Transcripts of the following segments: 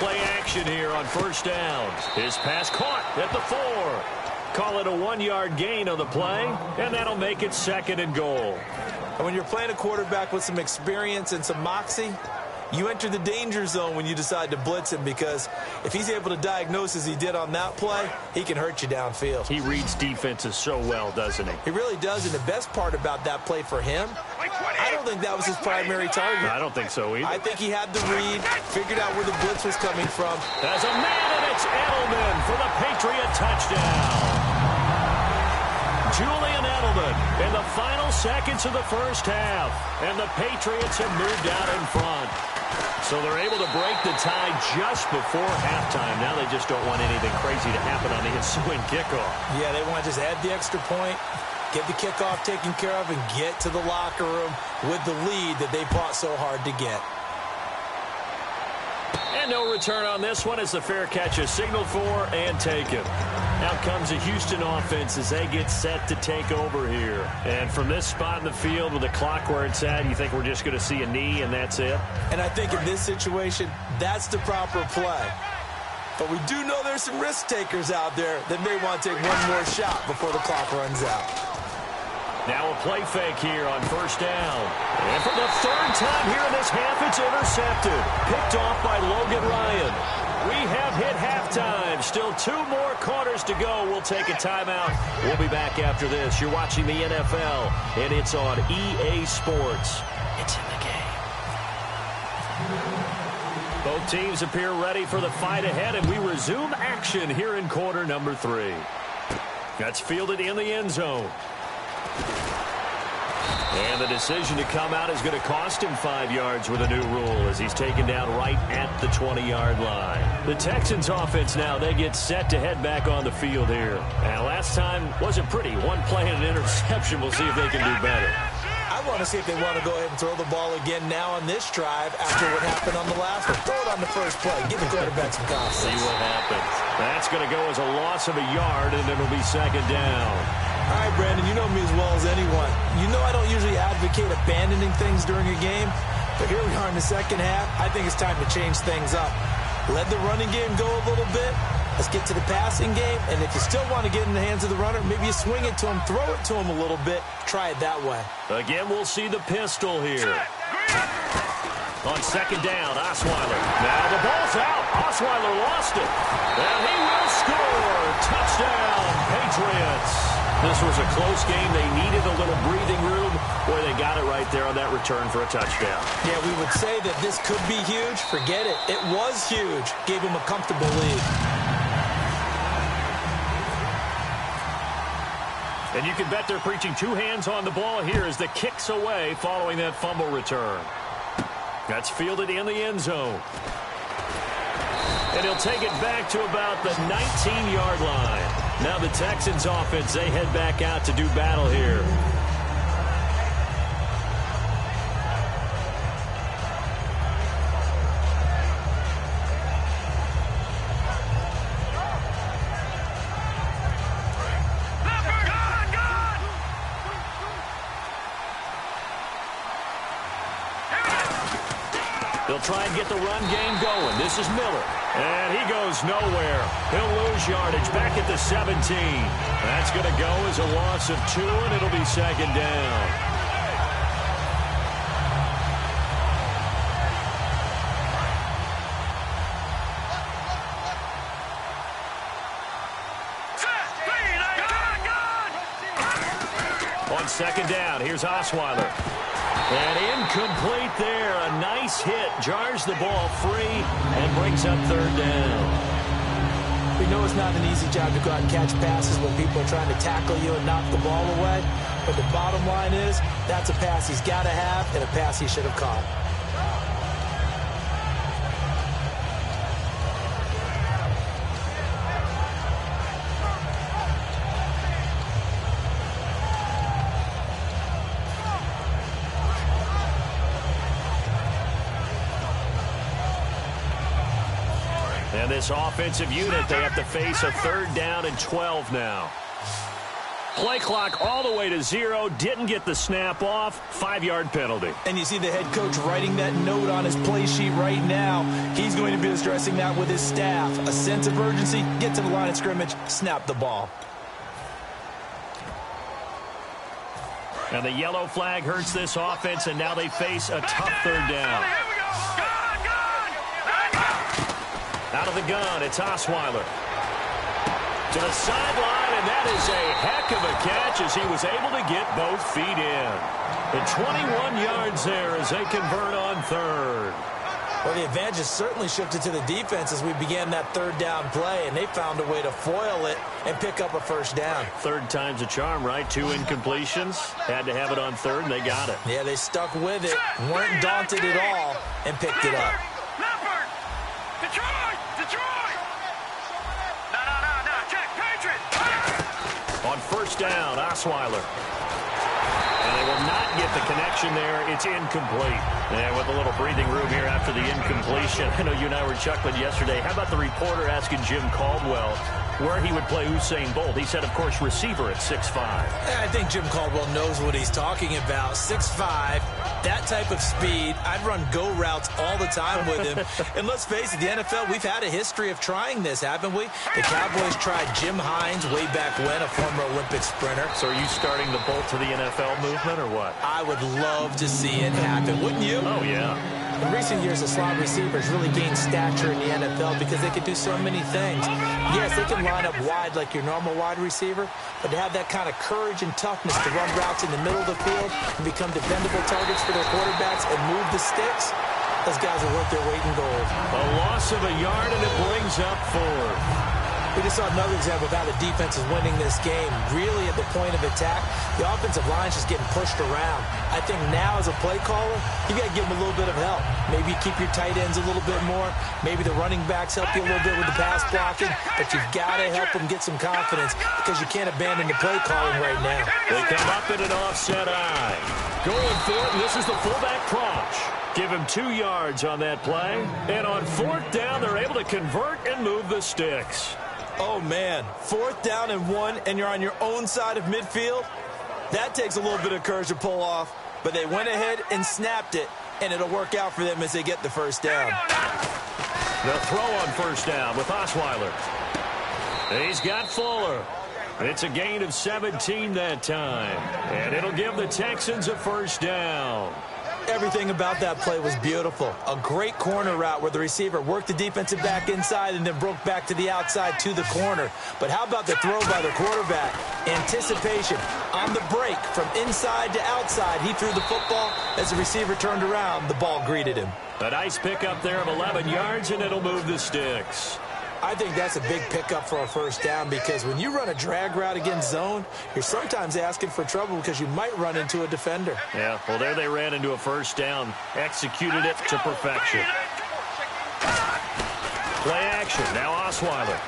play action here on first down. His pass caught at the 4. Call it a 1-yard gain on the play, and that'll make it 2nd and goal. And when you're playing a quarterback with some experience and some moxie, you enter the danger zone when you decide to blitz him, because if he's able to diagnose as he did on that play, he can hurt you downfield. He reads defenses so well, doesn't he? He really does, and the best part about that play for him, I don't think that was his primary target. I don't think so either. I think he had the read, figured out where the blitz was coming from. There's a man, and it's Edelman for the Patriot touchdown. Julian Edelman in the final seconds of the first half, and the Patriots have moved out in front. So they're able to break the tie just before halftime. Now they just don't want anything crazy to happen on the ensuing kickoff. Yeah, they want to just add the extra point, get the kickoff taken care of, and get to the locker room with the lead that they fought so hard to get. And no return on this one as the fair catch is signaled for and taken. Out comes the Houston offense as they get set to take over here. And from this spot in the field with the clock where it's at, you think we're just going to see a knee and that's it? And I think in this situation, that's the proper play. But we do know there's some risk takers out there that may want to take one more shot before the clock runs out. Now a play fake here on first down. And for the 3rd time here in this half, it's intercepted. Picked off by Logan Ryan. We have hit halftime. Still 2 more quarters to go. We'll take a timeout. We'll be back after this. You're watching the NFL, and it's on EA Sports. It's in the game. Both teams appear ready for the fight ahead, and we resume action here in quarter number 3. That's fielded in the end zone. And the decision to come out is going to cost him 5 yards with a new rule as he's taken down right at the 20-yard line. The Texans offense now, they get set to head back on the field here. And last time wasn't pretty. One play and an interception. We'll see if they can do better. I want to see if they want to go ahead and throw the ball again now on this drive after what happened on the last one. Throw it on the first play. Give the quarterback some confidence. See what happens. That's going to go as a loss of a yard, and it'll be 2nd down. All right, Brandon, you know me as well as anyone. You know I don't usually advocate abandoning things during a game, but here we are in the second half. I think it's time to change things up. Let the running game go a little bit. Let's get to the passing game, and if you still want to get in the hands of the runner, maybe you swing it to him, throw it to him a little bit, try it that way. Again, we'll see the pistol here. On 2nd down, Osweiler. Now the ball's out. Osweiler lost it. And he will score. Touchdown, Patriots. This was a close game. They needed a little breathing room. Boy, they got it right there on that return for a touchdown. Yeah, we would say that this could be huge. Forget it. It was huge. Gave him a comfortable lead. And you can bet they're preaching 2 hands on the ball here as the kick's away following that fumble return. That's fielded in the end zone. And he'll take it back to about the 19-yard line. Now the Texans offense, they head back out to do battle here. They'll try and get the run game going. This is Miller. And he goes nowhere. He'll lose yardage back at the 17. That's going to go as a loss of 2, and it'll be 2nd down. On 2nd down, here's Osweiler. And incomplete there. A nice hit. Jars the ball free and brings up 3rd down. We know it's not an easy job to go out and catch passes when people are trying to tackle you and knock the ball away. But the bottom line is, that's a pass he's got to have and a pass he should have caught. And this offensive unit, they have to face a 3rd down and 12 now. Play clock all the way to 0. Didn't get the snap off. 5-yard penalty. And you see the head coach writing that note on his play sheet right now. He's going to be addressing that with his staff. A sense of urgency, get to the line of scrimmage, snap the ball. And the yellow flag hurts this offense, and now they face a tough third down. Out of the gun, it's Osweiler. To the sideline, and that is a heck of a catch as he was able to get both feet in. The 21 yards there as they convert on third. Well, the advantage has certainly shifted to the defense as we began that third down play, and they found a way to foil it and pick up a first down. Third time's a charm, right? 2 incompletions. Had to have it on third, and they got it. Yeah, they stuck with it, weren't daunted at all, and picked it up. On first down, Osweiler. And they will not get the connection there. It's incomplete. And with a little breathing room here after the incompletion. I know you and I were chuckling yesterday. How about the reporter asking Jim Caldwell where he would play Usain Bolt? He said, of course, receiver at 6'5". I think Jim Caldwell knows what he's talking about. 6'5", that type of speed. I'd run go routes all the time with him. And let's face it, the NFL, we've had a history of trying this, haven't we? The Cowboys tried Jim Hines way back when, a former Olympic sprinter. So are you starting the Bolt to the NFL movement or what? I would love to see it happen, wouldn't you? Oh, yeah. In recent years, the slot receivers really gained stature in the NFL because they could do so many things. Yes, they can line up wide like your normal wide receiver, but to have that kind of courage and toughness to run routes in the middle of the field and become dependable targets for their quarterbacks and move the sticks, those guys are worth their weight in gold. A loss of a yard, and it brings up 4. We just saw another example of how the defense is winning this game. Really at the point of attack, the offensive line's just getting pushed around. I think now as a play caller, you got to give them a little bit of help. Maybe you keep your tight ends a little bit more. Maybe the running backs help you a little bit with the pass blocking. But you've got to help them get some confidence because you can't abandon the play calling right now. They come up in an offset eye. Going for it, and this is the fullback Proch. Give him 2 yards on that play. And on fourth down, they're able to convert and move the sticks. Oh, man, 4th down and 1, and you're on your own side of midfield? That takes a little bit of courage to pull off, but they went ahead and snapped it, and it'll work out for them as they get the first down. The throw on first down with Osweiler. He's got Fuller. It's a gain of 17 that time, and it'll give the Texans a first down. Everything about that play was beautiful. A great corner route where the receiver worked the defensive back inside and then broke back to the outside to the corner. But how about the throw by the quarterback? Anticipation on the break from inside to outside. He threw the football. As the receiver turned around, the ball greeted him. A nice pickup there of 11 yards, and it'll move the sticks. I think that's a big pickup for a first down because when you run a drag route against zone, you're sometimes asking for trouble because you might run into a defender. Yeah, well, there they ran into a first down. Executed it to perfection. Play action. Now Osweiler.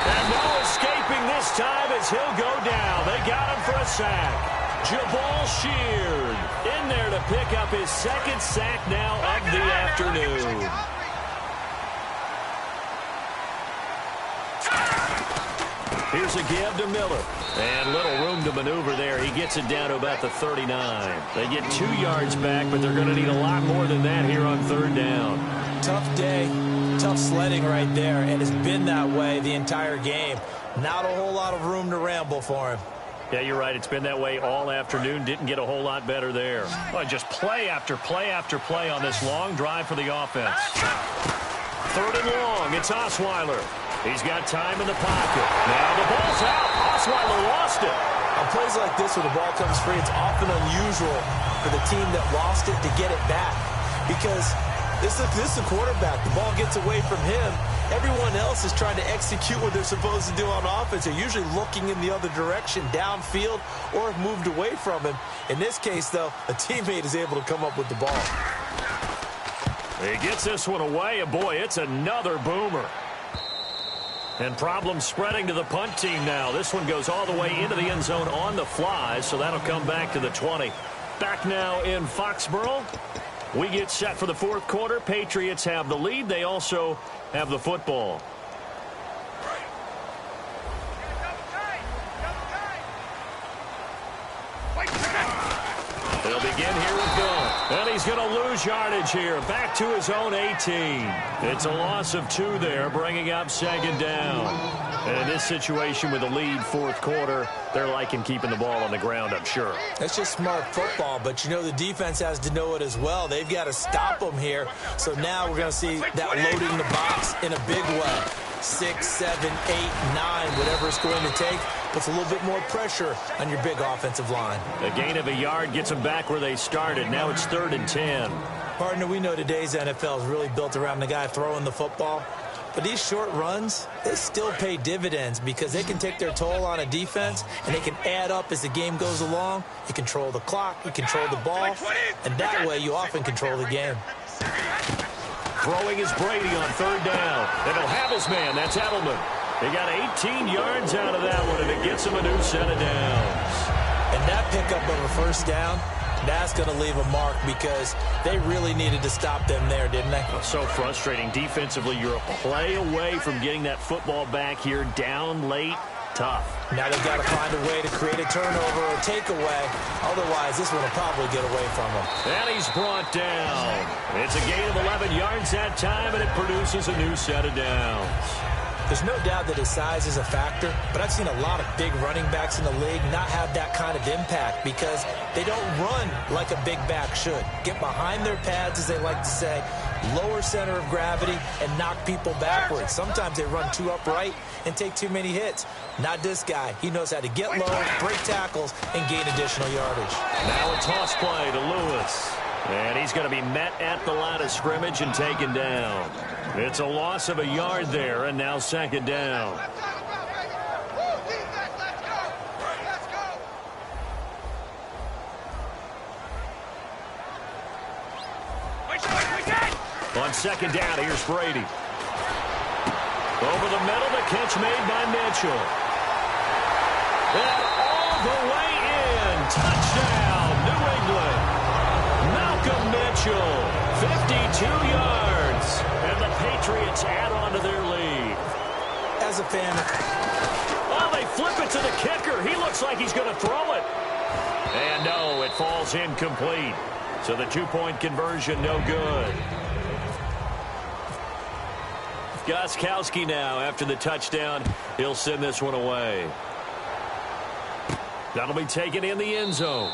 And no escaping this time as he'll go down. They got him for a sack. Jabal Sheard in there to pick up his 2nd sack now of the afternoon. Here's a give to Miller. And little room to maneuver there. He gets it down to about the 39. They get 2 yards back, but they're going to need a lot more than that here on third down. Tough day, tough sledding right there, and it's been that way the entire game. Not a whole lot of room to ramble for him. Yeah, you're right. It's been that way all afternoon. Didn't get a whole lot better there. Oh, just play after play after play on this long drive for the offense. 3rd and long. It's Osweiler. He's got time in the pocket. Now the ball's out. Osweiler lost it. On plays like this where the ball comes free, it's often unusual for the team that lost it to get it back. Because this is the quarterback. The ball gets away from him. Everyone else is trying to execute what they're supposed to do on offense. They're usually looking in the other direction, downfield, or have moved away from him. In this case, though, a teammate is able to come up with the ball. He gets this one away, and boy, it's another boomer. And problems spreading to the punt team now. This one goes all the way into the end zone on the fly, so that'll come back to the 20. Back now in Foxborough. We get set for the 4th quarter. Patriots have the lead. They also have the football. here with Bill. And he's going to lose yardage here. Back to his own 18. It's a loss of 2 there, bringing up second down. And in this situation with the lead fourth quarter, they're liking keeping the ball on the ground, I'm sure. That's just smart football, but you know the defense has to know it as well. They've got to stop them here. So now we're going to see that loading the box in a big way. 6, 7, 8, 9, whatever it's going to take, puts a little bit more pressure on your big offensive line. A gain of a yard gets them back where they started. Now it's 3rd and 10. Partner, we know today's NFL is really built around the guy throwing the football. But these short runs, they still pay dividends because they can take their toll on a defense, and they can add up as the game goes along. You control the clock, you control the ball, and that way you often control the game. Throwing is Brady on 3rd down. And he'll have his man. That's Edelman. He got 18 yards out of that one, and it gets him a new set of downs. And that pickup of a first down, that's going to leave a mark because they really needed to stop them there, didn't they? So frustrating. Defensively, you're a play away from getting that football back here down late. Tough. Now they've got to find a way to create a turnover or takeaway. Otherwise, this one will probably get away from them. And he's brought down. It's a gain of 11 yards that time, and it produces a new set of downs. There's no doubt that his size is a factor, but I've seen a lot of big running backs in the league not have that kind of impact because they don't run like a big back should. Get behind their pads, as they like to say, lower center of gravity, and knock people backwards. Sometimes they run too upright and take too many hits. Not this guy. He knows how to get low, break tackles, and gain additional yardage. Now a toss play to Lewis. And he's going to be met at the line of scrimmage and taken down. It's a loss of a yard there, and now second down. On second down, here's Brady. Over the middle, the catch made by Mitchell. And all the way in. Touchdown, New England. Malcolm Mitchell, 52 yards. And the Patriots add on to their lead. As a fan, oh, they flip it to the kicker. He looks like he's going to throw it. And no, it falls incomplete. So the two-point conversion, no good. Gostkowski now, after the touchdown, he'll send this one away. That'll be taken in the end zone.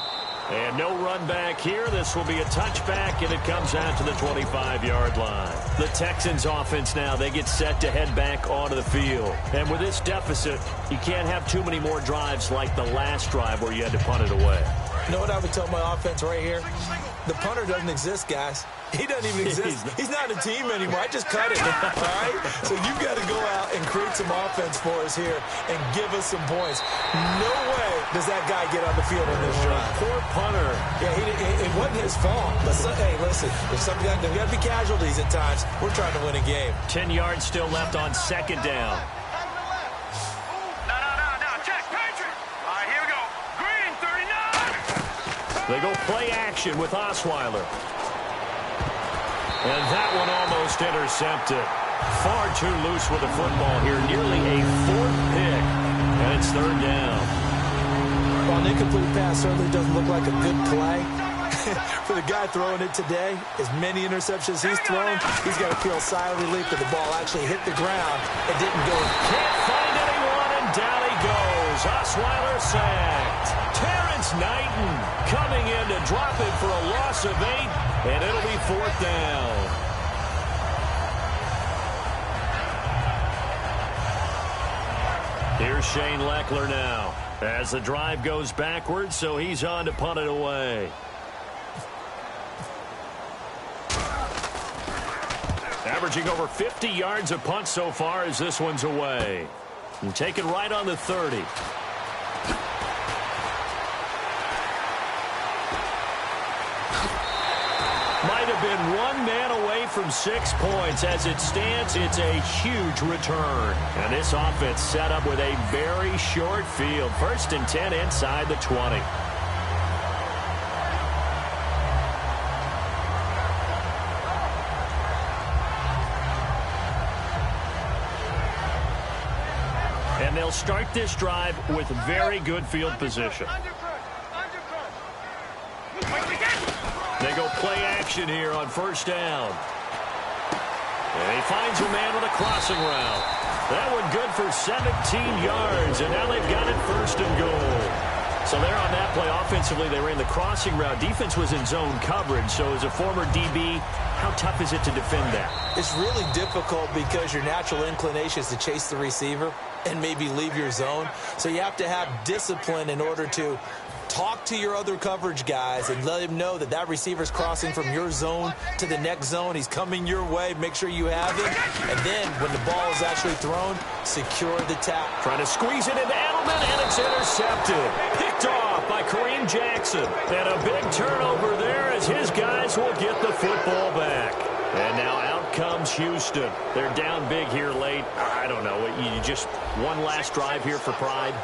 And no run back here. This will be a touchback, and it comes out to the 25-yard line. The Texans offense now, they get set to head back onto the field. And with this deficit, you can't have too many more drives like the last drive where you had to punt it away. You know what I would tell my offense right here? The punter doesn't exist, guys. He doesn't even exist. He's not a team anymore. I just cut it, all right? So you've got to go out and create some offense for us here and give us some points. No way does that guy get on the field in this drive. Poor punter. Yeah, it wasn't his fault. But hey, listen, there's got to be casualties at times. We're trying to win a game. 10 yards still left on second down. They go play action with Osweiler. And that one almost intercepted. Far too loose with the football here. Nearly a fourth pick. And it's third down. Well, an incomplete pass certainly doesn't look like a good play. For the guy throwing it today, as many interceptions he's thrown, he's got to feel a sigh of relief that the ball actually hit the ground and didn't go. Can't find anyone, and down he goes. Osweiler sacked. Terrence Knighton coming in to drop it for a loss of 8, and it'll be fourth down. Here's Shane Leckler now as the drive goes backwards, so he's on to punt it away. Averaging over 50 yards a punt so far as this one's away. And taken right on the 30. Might have been one man away from 6 points. As it stands, it's a huge return. And this offense set up with a very short field. 1st and 10 inside the 20. And they'll start this drive with very good field position. They go play action here on first down. And he finds a man with a crossing route. That one good for 17 yards, and now they've got it first and goal. So there on that play, offensively, they ran the crossing route. Defense was in zone coverage, so as a former DB, how tough is it to defend that? It's really difficult because your natural inclination is to chase the receiver and maybe leave your zone. So you have to have discipline in order to talk to your other coverage guys and let him know that that receiver's crossing from your zone to the next zone. He's coming your way. Make sure you have him. And then when the ball is actually thrown, secure the tap. Trying to squeeze it into Edelman, and it's intercepted. Picked off by Kareem Jackson. And a big turnover there as his guys will get the football back. And now out comes Houston. They're down big here late. I don't know. You just one last drive here for pride.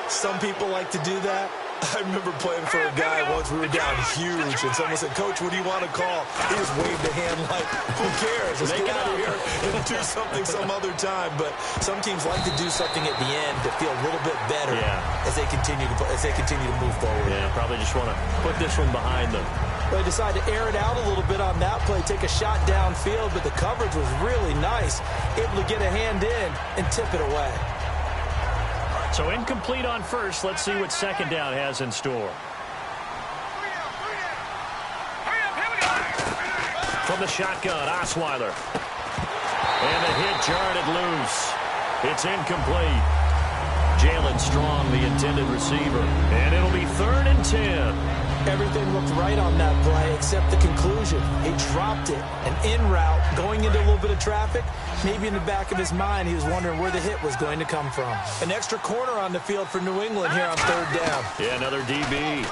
Some people like to do that. I remember playing for a guy once. We were down huge, and someone said, "Coach, what do you want to call?" He just waved a hand like, who cares? Let's get out of here and do something some other time. But some teams like to do something at the end to feel a little bit better as they continue to move forward. Yeah, probably just want to put this one behind them. Well, they decided to air it out a little bit on that play, take a shot downfield, but the coverage was really nice, able to get a hand in and tip it away. So incomplete on first. Let's see what second down has in store. From the shotgun, Osweiler. And the hit jarred it loose. It's incomplete. Jalen Strong, the intended receiver. And it'll be 3rd and 10. Everything looked right on that play except the conclusion. He dropped it. An in route, going into a little bit of traffic. Maybe in the back of his mind, he was wondering where the hit was going to come from. An extra corner on the field for New England here on 3rd down. Yeah, another DB.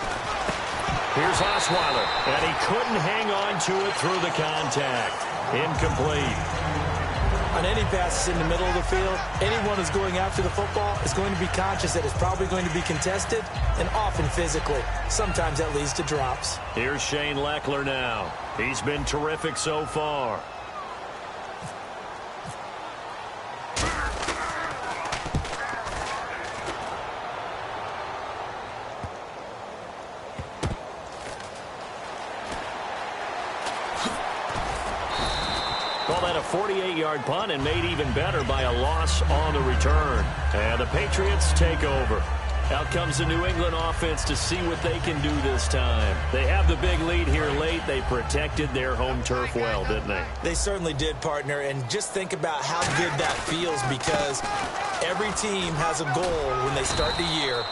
Here's Osweiler, and he couldn't hang on to it through the contact. Incomplete. On any passes in the middle of the field, anyone who's going after the football is going to be conscious that it's probably going to be contested and often physically. Sometimes that leads to drops. Here's Shane Leckler now. He's been terrific so far. Call that a 48-yard punt and made even better by a loss on the return. And the Patriots take over. Out comes the New England offense to see what they can do this time. They have the big lead here late. They protected their home turf well, didn't they? They certainly did, partner. And just think about how good that feels because every team has a goal when they start the year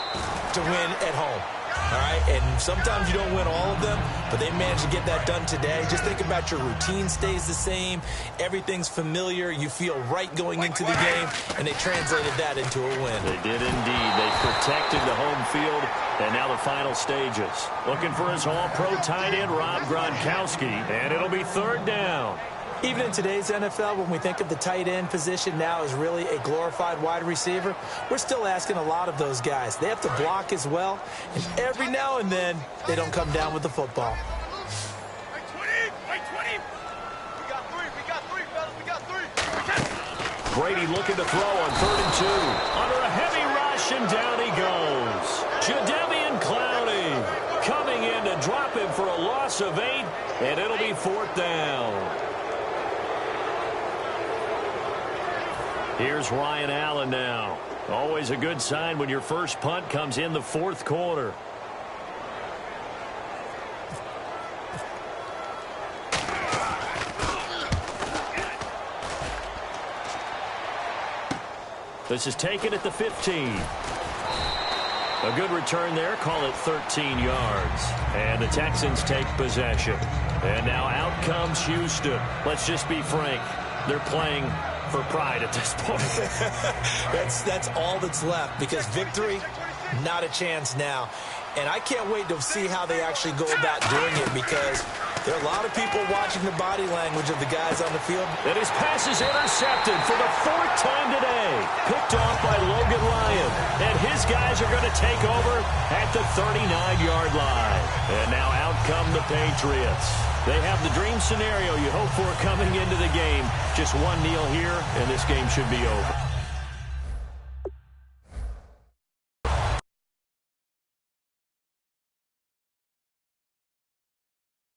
to win at home. All right, and sometimes you don't win all of them, but they managed to get that done today. Just think about your routine stays the same. Everything's familiar. You feel right going into the game, and they translated that into a win. They did indeed. They protected the home field, and now the final stages. Looking for his all-pro tight end, Rob Gronkowski, and it'll be 3rd down. Even in today's NFL, when we think of the tight end position now as really a glorified wide receiver, we're still asking a lot of those guys. They have to block as well, and every now and then, they don't come down with the football. Brady looking to throw on 3rd and 2. Under a heavy rush, and down he goes. Jadeveon Clowney coming in to drop him for a loss of 8, and it'll be 4th down. Here's Ryan Allen now. Always a good sign when your first punt comes in the 4th quarter. This is taken at the 15. A good return there. Call it 13 yards. And the Texans take possession. And now out comes Houston. Let's just be frank. They're playing for pride at this point. That's all that's left because victory, not a chance now. And I can't wait to see how they actually go about doing it because there are a lot of people watching the body language of the guys on the field. And his pass is intercepted for the 4th time today. Picked off by Logan Ryan. And his guys are going to take over at the 39-yard line. And now out come the Patriots. They have the dream scenario you hope for coming into the game. Just one kneel here, and this game should be over.